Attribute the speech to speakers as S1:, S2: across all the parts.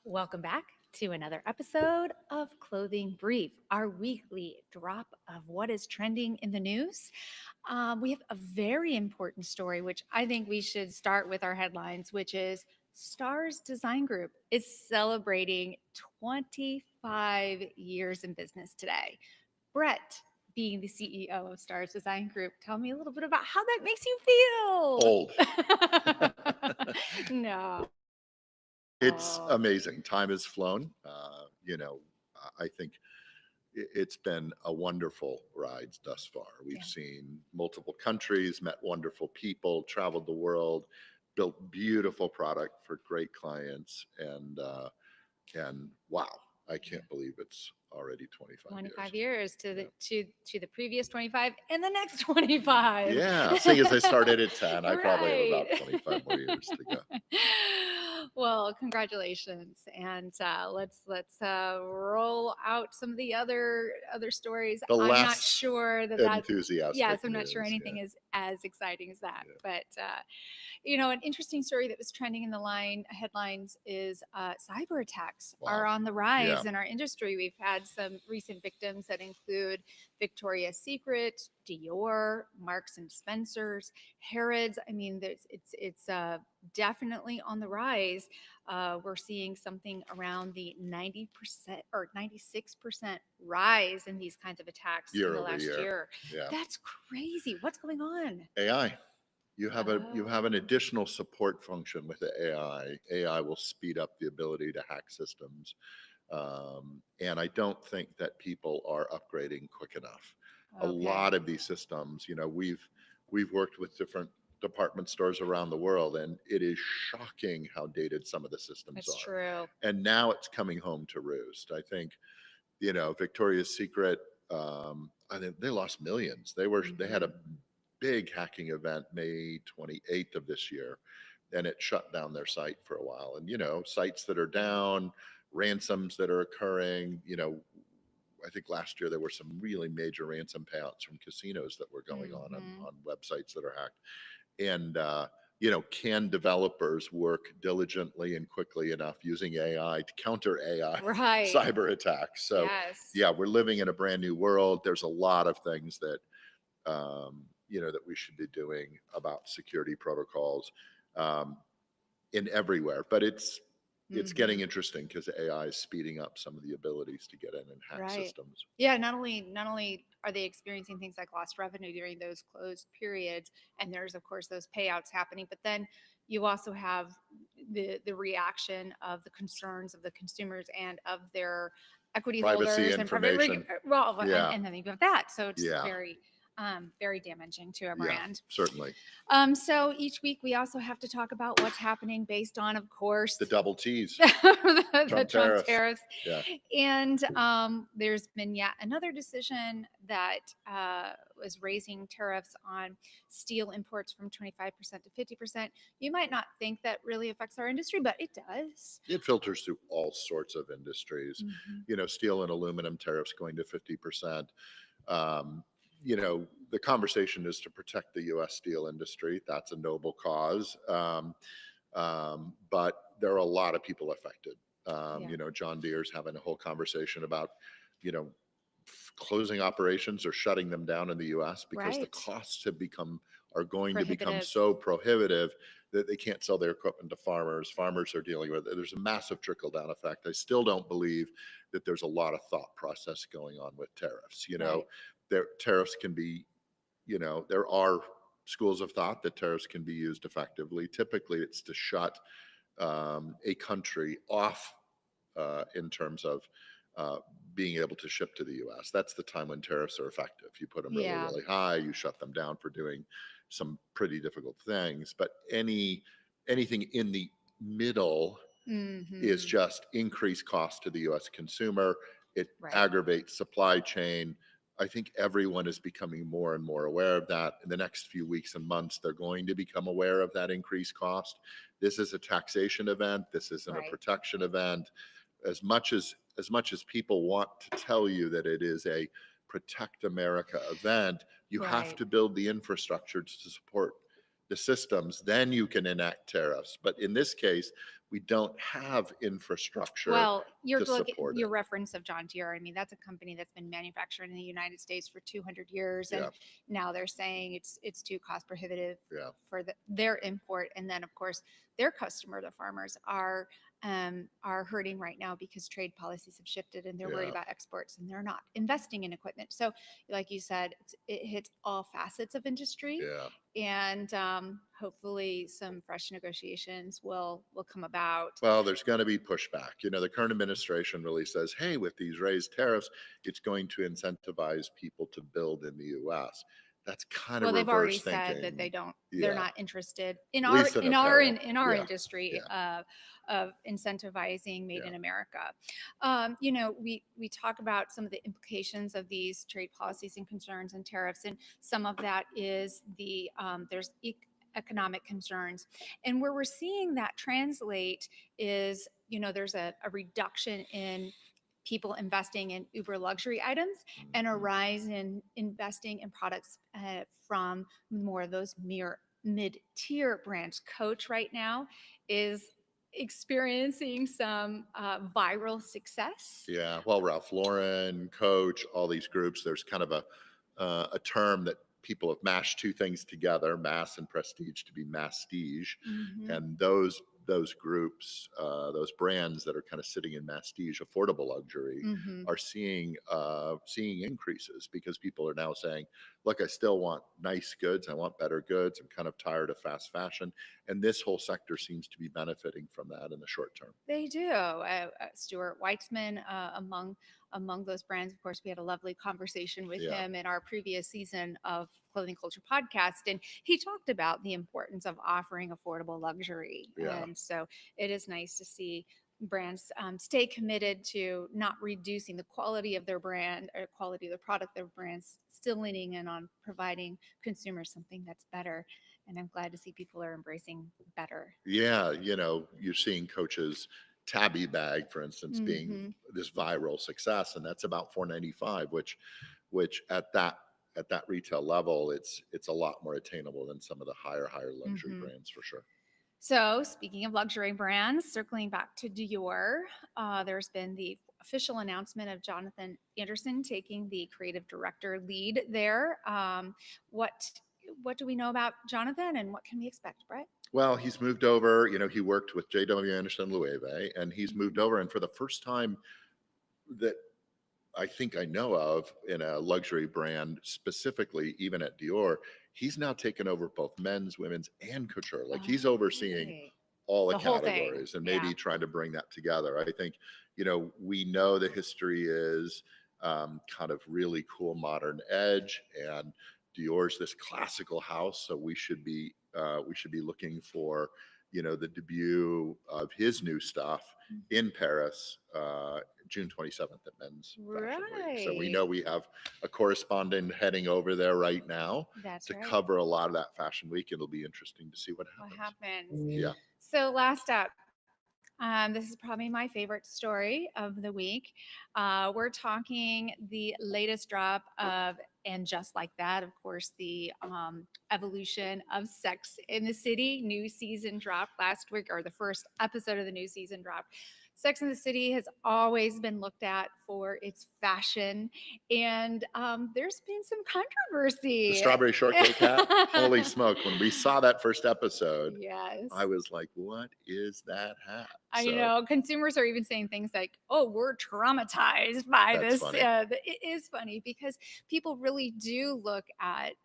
S1: Welcome back to another episode of Clothing Brief, our weekly drop of what is trending in the news. We have a very important story, which I think we should start with our headlines, which is Stars Design Group is celebrating 25 years in business today. Brett, being the CEO of Stars Design Group, tell me a little bit about how that makes you
S2: Old.
S1: feel. No.
S2: It's amazing. Time has flown. I think it's been a wonderful ride thus far. We've
S1: Yeah.
S2: seen multiple countries, met wonderful people, traveled the world, built beautiful product for great clients, and wow, I can't believe it's already 25
S1: 25
S2: years.
S1: years to
S2: Yeah.
S1: the previous 25 and the next 25.
S2: Yeah, seeing as I started at 10, I probably have
S1: Right.
S2: about 25 more years to go.
S1: Well, congratulations, and let's roll out some of the other stories.
S2: The
S1: I'm not
S2: less
S1: sure that yes,
S2: enthusiastic
S1: I'm not sure
S2: news.
S1: anything
S2: Yeah.
S1: is as exciting as that,
S2: Yeah.
S1: but an interesting story that was trending in the line headlines is cyber attacks are
S2: Wow.
S1: on the
S2: Yeah.
S1: rise in our industry. We've had some recent victims that include Victoria's Secret, Dior, Marks and Spencers, Harrods. I mean, it's definitely on the rise. We're seeing something around the 90% or 96% rise in these kinds of attacks in
S2: Year
S1: the
S2: over
S1: last
S2: year.
S1: year.
S2: Yeah.
S1: That's crazy. What's going on?
S2: AI. You have an
S1: Oh,
S2: additional support function with the AI. AI will speed up the ability to hack systems, and I don't think that people are upgrading quick enough. A
S1: okay.
S2: lot of these systems, we've worked with different department stores around the world, and it is shocking how dated some of the systems
S1: It's
S2: are.
S1: true.
S2: And now it's coming home to roost. I think Victoria's Secret. I think they lost millions. They had
S1: Hmm.
S2: a big hacking event May 28th of this year, and it shut down their site for a while. And sites that are down, ransoms that are occurring. I think last year there were some really major ransom payouts from casinos that were going on
S1: Hmm.
S2: on websites that are hacked. And can developers work diligently and quickly enough using AI to counter AI
S1: Right.
S2: cyber attacks? So,
S1: Yes.
S2: yeah, we're living in a brand new world. There's a lot of things that we should be doing about security protocols um, in everywhere. But it's getting
S1: Hmm.
S2: interesting because AI is speeding up some of the abilities to get in and hack
S1: Right.
S2: systems.
S1: Yeah, not only are they experiencing things like lost revenue during those closed periods, and there's of course those payouts happening, but then you also have the reaction of the concerns of the consumers and of their equity
S2: Privacy
S1: holders and
S2: information.
S1: well,
S2: Yeah,
S1: and then you have that. So it's
S2: yeah,
S1: very damaging to a
S2: yeah,
S1: brand.
S2: certainly.
S1: So each week we also have to talk about what's happening based on, of course,
S2: The double T's,
S1: the
S2: Trump
S1: Trump
S2: tariffs.
S1: tariffs.
S2: Yeah.
S1: And there's been yet another decision that was raising tariffs on steel imports from 25% to 50%. You might not think that really affects our industry, but it does.
S2: It filters through all sorts of industries.
S1: Mhm.
S2: Steel and aluminum tariffs going to 50%. Um, the conversation is to protect the U.S. steel industry. That's a noble cause. But there are a lot of people affected.
S1: Yeah,
S2: John Deere's having a whole conversation about, you know, closing operations or shutting them down in the U.S. because the
S1: right.
S2: costs are going to become
S1: Prohibitive.
S2: so prohibitive that they can't sell their equipment to farmers. Farmers are dealing with it. There's a massive trickle down effect. I still don't believe that there's a lot of thought process going on with tariffs.
S1: Right.
S2: Tariffs can be, there are schools of thought that tariffs can be used effectively. Typically, it's to shut a country off in terms of uh, being able to ship to the US. That's the time when tariffs are effective. You put them really,
S1: Yeah.
S2: really high, you shut them down for doing some pretty difficult things. But anything in the middle is
S1: Hmm.
S2: just increased cost to the US consumer. It
S1: Right.
S2: aggravates supply chain. I think everyone is becoming more and more aware of that. In the next few weeks and months, they're going to become aware of that increased cost. This is a taxation event. This isn't a
S1: Right.
S2: protection event. As much as people want to tell you that it is a protect America event, you have
S1: Right.
S2: to build the infrastructure to support the systems. Then you can enact tariffs. But in this case, we don't have infrastructure
S1: Well,
S2: to support
S1: your
S2: it.
S1: reference of John Deere. I mean, that's a company that's been manufacturing in the United States for 200 years, and
S2: Yeah,
S1: now they're saying it's too cost prohibitive
S2: yeah,
S1: for their import. And then, of course, their customer, the farmers, are hurting right now because trade policies have shifted, and they're worried
S2: yeah,
S1: about exports, and they're not investing in equipment. So, like you said, it hits all facets of industry,
S2: yeah.
S1: and hopefully, some fresh negotiations will come about.
S2: Well, there's going to be pushback. The current administration really says, hey, with these raised tariffs, it's going to incentivize people to build in the US. That's kind of
S1: Well, they've already
S2: reverse
S1: said that
S2: thinking.
S1: they're
S2: Yeah,
S1: not interested in
S2: at least in apparel.
S1: our
S2: Yeah,
S1: industry
S2: yeah,
S1: of incentivizing made
S2: yeah.
S1: in America. We talk about some of the implications of these trade policies and concerns and tariffs, and some of that is there's economic concerns, and where we're seeing that translate is there's a reduction in people investing in uber luxury items and a
S2: Mhm.
S1: rise in investing in products from more of those mere mid-tier brands. Coach right now is experiencing some viral success.
S2: Yeah, well, Ralph Lauren, Coach, all these groups. There's kind of a term that people have mashed two things together, mass and prestige, to be mastige,
S1: Hmm.
S2: and those groups, those brands that are kind of sitting in mastige, affordable luxury,
S1: Hmm.
S2: are seeing increases because people are now saying, "Look, I still want nice goods. I want better goods. I'm kind of tired of fast fashion," and this whole sector seems to be benefiting from that in the short term.
S1: They do. Stuart Weitzman, among those brands. Of course, we had a lovely conversation with
S2: Yeah,
S1: him in our previous season of Clothing Culture Podcast, and he talked about the importance of offering affordable luxury.
S2: yeah.
S1: And so, it is nice to see brands stay committed to not reducing the quality of their brand or quality of the product. Their brands still leaning in on providing consumers something that's better. And I'm glad to see people are embracing better.
S2: Yeah, you're seeing Coach's Tabby bag, for instance, being
S1: Hmm.
S2: this viral success, and that's about 495, which at that retail level, it's a lot more attainable than some of the higher luxury
S1: Hmm.
S2: brands for sure.
S1: So, speaking of luxury brands, circling back to Dior, there's been the official announcement of Jonathan Anderson taking the creative director lead there. What what do we know about Jonathan, and what can we expect, Brett?
S2: Well, he's moved over. He worked with J.W. Anderson Loewe, and he's moved
S1: Mhm.
S2: over, and for the first time that I think I know of in a luxury brand, specifically even at Dior, he's now taken over both men's, women's, and couture. Like he's overseeing
S1: Okay.
S2: all the
S1: The whole thing.
S2: categories and
S1: Yeah.
S2: maybe trying to bring that together. I think, we know the history is kind of really cool modern edge, and Dior's this classical house, so we should be looking for the debut of his new stuff in Paris, June 27th at Men's Fashion Week. So we
S1: Right.
S2: know we have a correspondent heading over there right now
S1: That's
S2: to
S1: right.
S2: cover a lot of that fashion week. It'll be interesting to see what
S1: What
S2: happens.
S1: happens?
S2: Yeah.
S1: So, last up, this is probably my favorite story of the week. We're talking the latest drop of And Just Like That, of course, the evolution of Sex in the City new season dropped last week, or the first episode of the new season dropped. Sex in the City has always been looked at for its fashion, and there's been some
S2: The
S1: controversy.
S2: strawberry shortcake hat. Holy smoke. When we saw that first episode, I
S1: Yes.
S2: was like, what is that hat?
S1: I
S2: So
S1: know consumers are even saying things like, "Oh, we're traumatized by
S2: that's
S1: this."
S2: funny.
S1: It is funny because people really do look at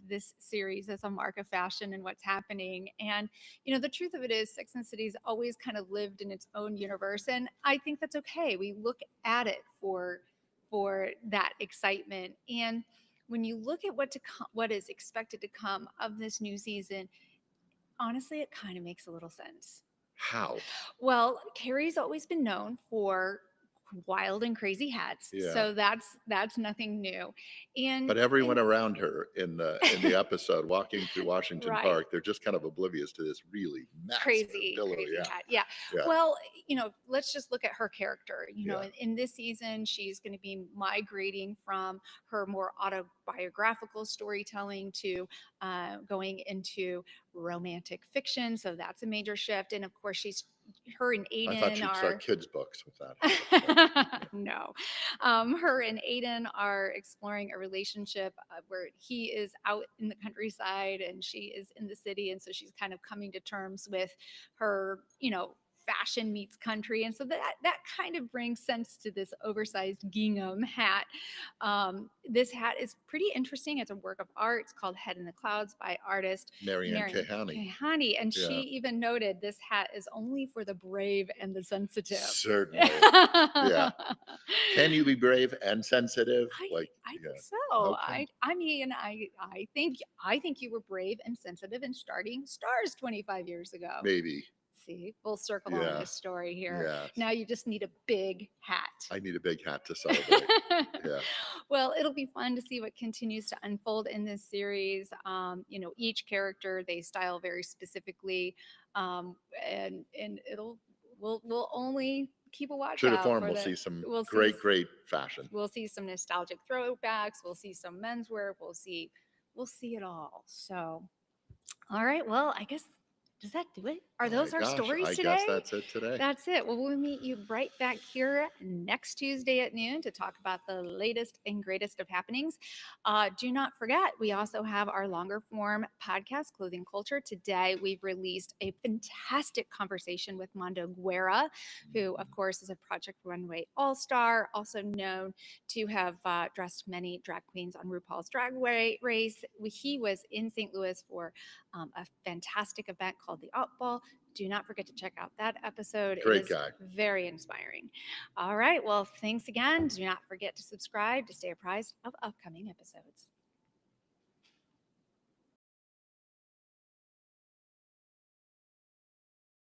S1: this series as a mark of fashion and what's happening. And the truth of it is, Sex and the City's always kind of lived in its own universe, and I think that's okay. We look at it for that excitement, and when you look at what is expected to come of this new season, honestly, it kind of makes a little sense.
S2: How?
S1: Well, Carrie's always been known for wild and crazy hats,
S2: Yeah.
S1: so that's nothing new. And
S2: But everyone around her in the episode walking through Washington
S1: right,
S2: Park, they're just kind of oblivious to this really massive billowy.
S1: crazy
S2: Yeah.
S1: hat. Yeah.
S2: Yeah.
S1: Well, let's just look at her character.
S2: Yeah.
S1: In this season, she's going to be migrating from her more autobiographical storytelling to going into romantic fiction. So that's a major shift. And of course, her and
S2: I thought
S1: Aiden
S2: you'd start
S1: are.
S2: kids' books with that. But
S1: No. Her and Aiden are exploring a relationship where he is out in the countryside and she is in the city. And so she's kind of coming to terms with her, fashion meets country. And so that kind of brings sense to this oversized gingham hat. This hat is pretty interesting. It's a work of art. It's called Head in the Clouds by artist
S2: Marianne
S1: Marion
S2: Kahani.
S1: Kahani. And she
S2: Yeah,
S1: even noted this hat is only for the brave and the sensitive.
S2: certainly. Yeah. Can you be brave and sensitive? Like,
S1: I
S2: yeah.
S1: think so.
S2: Okay.
S1: I mean I think you were brave and sensitive in starting Stars 25 years ago.
S2: Maybe.
S1: See, full circle on
S2: Yeah.
S1: this story here.
S2: Yes.
S1: Now you just need a big hat.
S2: I need a big hat to celebrate. Yeah.
S1: Well, it'll be fun to see what continues to unfold in this series. Each character they style very specifically, and we'll only keep a watch
S2: True to
S1: out
S2: form,
S1: for
S2: we'll
S1: the.
S2: see some
S1: We'll see
S2: great fashion.
S1: we'll see some nostalgic throwbacks. We'll see some menswear. We'll see it all. So, all right. Well, I guess does that do it? Are
S2: My
S1: those our
S2: gosh,
S1: stories
S2: I guess
S1: today?
S2: that's it today.
S1: That's it. Well, we'll meet you right back here next Tuesday at noon to talk about the latest and greatest of happenings. Do not forget, we also have our longer form podcast, Clothing Culture. Today, we've released a fantastic conversation with Mondo Guerra, who, of course, is a Project Runway All Star, also known to have dressed many drag queens on RuPaul's Drag Race. He was in St. Louis for a fantastic event called the Out Ball. Do not forget to check out that episode. It
S2: Great
S1: is
S2: guy.
S1: very inspiring. All right. Well, thanks again. Do not forget to subscribe to stay apprised of upcoming episodes.